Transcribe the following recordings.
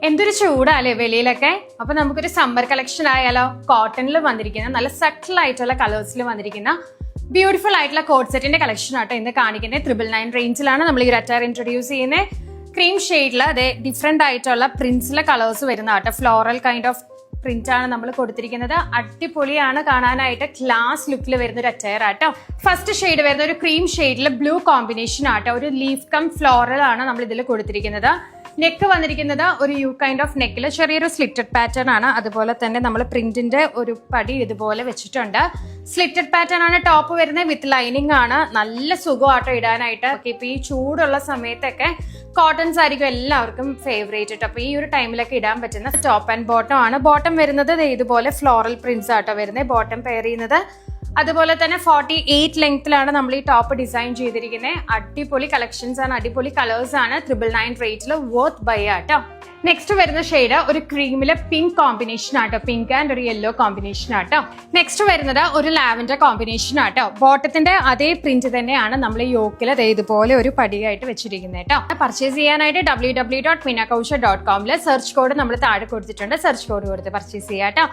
എന്തൊരു ചൂടാല്ലേ വെളിയിലൊക്കെ. അപ്പൊ നമുക്കൊരു സമ്മർ കളക്ഷൻ ആയാലോ. കോട്ടണിൽ വന്നിരിക്കുന്ന നല്ല സട്ടിൽ ആയിട്ടുള്ള കളേഴ്സിൽ വന്നിരിക്കുന്ന ബ്യൂട്ടിഫുൾ ആയിട്ടുള്ള കോട്ട് സെറ്റിന്റെ കളക്ഷൻ ആട്ടോ ഇന്ന് കാണിക്കുന്നത്. 999 റേഞ്ചിലാണ് നമ്മൾ ഈ അറ്റയർ ഇൻട്രൊഡ്യൂസ് ചെയ്യുന്നത്. ക്രീം ഷെയ്ഡിൽ അതെ ഡിഫറെന്റ് ആയിട്ടുള്ള പ്രിന്റ്സിലെ കളേഴ്സ് വരുന്ന ആട്ടോ. ഫ്ലോറൽ കൈൻഡ് ഓഫ് പ്രിന്റ് ആണ് നമ്മൾ കൊടുത്തിരിക്കുന്നത്. അടിപൊളിയാണ് കാണാനായിട്ട്. ക്ലാസ് ലുക്കിൽ വരുന്ന ഒരു അറ്റയർ ആട്ടോ. ഫസ്റ്റ് ഷെയ്ഡ് വരുന്ന ഒരു ക്രീം ഷെയ്ഡിൽ ബ്ലൂ കോമ്പിനേഷൻ ആട്ടോ. ഒരു ലീഫ് കം ഫ്ലോറൽ ആണ് നമ്മൾ ഇതിൽ കൊടുത്തിരിക്കുന്നത്. നെക്ക് വന്നിരിക്കുന്നത് ഒരു യു കൈൻഡ് ഓഫ് നെക്കിൽ ചെറിയൊരു സ്ലിറ്റഡ് പാറ്റേൺ ആണ്. അതുപോലെ തന്നെ നമ്മൾ പ്രിന്റിന്റെ ഒരു പടി ഇതുപോലെ വെച്ചിട്ടുണ്ട്. സ്ലിറ്റഡ് പാറ്റേൺ ആണ് ടോപ്പ് വരുന്നത്. വിത്ത് ലൈനിങ് ആണ്. നല്ല സുഖമാട്ടോ ഇടാനായിട്ട്. ഇപ്പൊ ഈ ചൂടുള്ള സമയത്തൊക്കെ കോട്ടൺസ് ആയിരിക്കും എല്ലാവർക്കും ഫേവറേറ്റ്. അപ്പൊ ഈ ഒരു ടൈമിലൊക്കെ ഇടാൻ പറ്റുന്ന ടോപ്പ് ആൻഡ് ബോട്ടം ആണ്. ബോട്ടം വരുന്നത് ഇതുപോലെ ഫ്ലോറൽ പ്രിന്റ്സ് ആട്ടോ വരുന്നത്. ബോട്ടം പെയർ ചെയ്യുന്നത് അതുപോലെ തന്നെ 48 ലെങ്ത്തിലാണ് നമ്മൾ ഈ ടോപ്പ് ഡിസൈൻ ചെയ്തിരിക്കുന്നത്. അടിപൊളി കളക്ഷൻസ് ആണ്, അടിപൊളി കളേഴ്സ് ആണ്. 999 റേറ്റിൽ വർത്ത് ബൈ ആട്ടോ. നെക്സ്റ്റ് വരുന്ന ഷെയ്ഡ് ഒരു ക്രീമിലെ പിങ്ക് കോമ്പിനേഷൻ ആട്ടോ. പിങ്ക് ആൻഡ് ഒരു യെല്ലോ കോമ്പിനേഷൻ ആട്ടോ. നെക്സ്റ്റ് വരുന്നത് ഒരു ലാവൻഡർ കോമ്പിനേഷൻ ആട്ടോ. ബോട്ടത്തിന്റെ അതേ പ്രിന്റ് തന്നെയാണ് നമ്മൾ ഈ യോക്കിൽ ഇതുപോലെ ഒരു പടിയായിട്ട് വെച്ചിരിക്കുന്നത് കേട്ടോ. പർച്ചേസ് ചെയ്യാനായിട്ട് www.meenakaushal.com സെർച്ച് കോഡ് നമ്മൾ താഴെ കൊടുത്തിട്ടുണ്ട്. സെർച്ച് കോഡ് കൊടുത്ത് പർച്ചേസ് ചെയ്യാം കേട്ടോ.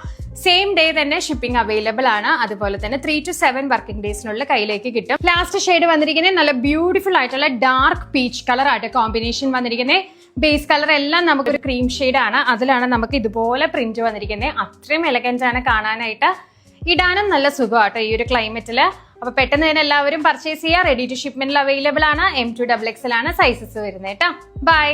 സെയിം ഡേ തന്നെ ഷിപ്പിംഗ് അവൈലബിൾ ആണ്. അതുപോലെ തന്നെ 3 to 7 വർക്കിംഗ് ഡേയ്സിനുള്ള കയ്യിലേക്ക് കിട്ടും. ലാസ്റ്റ് ഷെയ്ഡ് വന്നിരിക്കുന്നത് നല്ല ബ്യൂട്ടിഫുൾ ആയിട്ടുള്ള ഡാർക്ക് പീച്ച് കളർ ആയിട്ട് കോമ്പിനേഷൻ വന്നിരിക്കുന്നത്. ബേസ് കളർ എല്ലാം നമുക്കൊരു ക്രീം ഷെയ്ഡ് ആണ്. അതിലാണ് നമുക്ക് ഇതുപോലെ പ്രിന്റ് വന്നിരിക്കുന്നത്. അത്രയും എലഗന്റ് ആണ് കാണാനായിട്ട്. ഇടാനും നല്ല സുഖമാട്ടോ ഈ ഒരു ക്ലൈമറ്റില്. അപ്പൊ പെട്ടെന്ന് തന്നെ എല്ലാവരും പർച്ചേസ് ചെയ്യുക. റെഡി ടു ഷിപ്മെന്റിൽ അവൈലബിൾ ആണ്. M2XXL ആണ് സൈസസ് വരുന്നത് കേട്ടോ. ബൈ.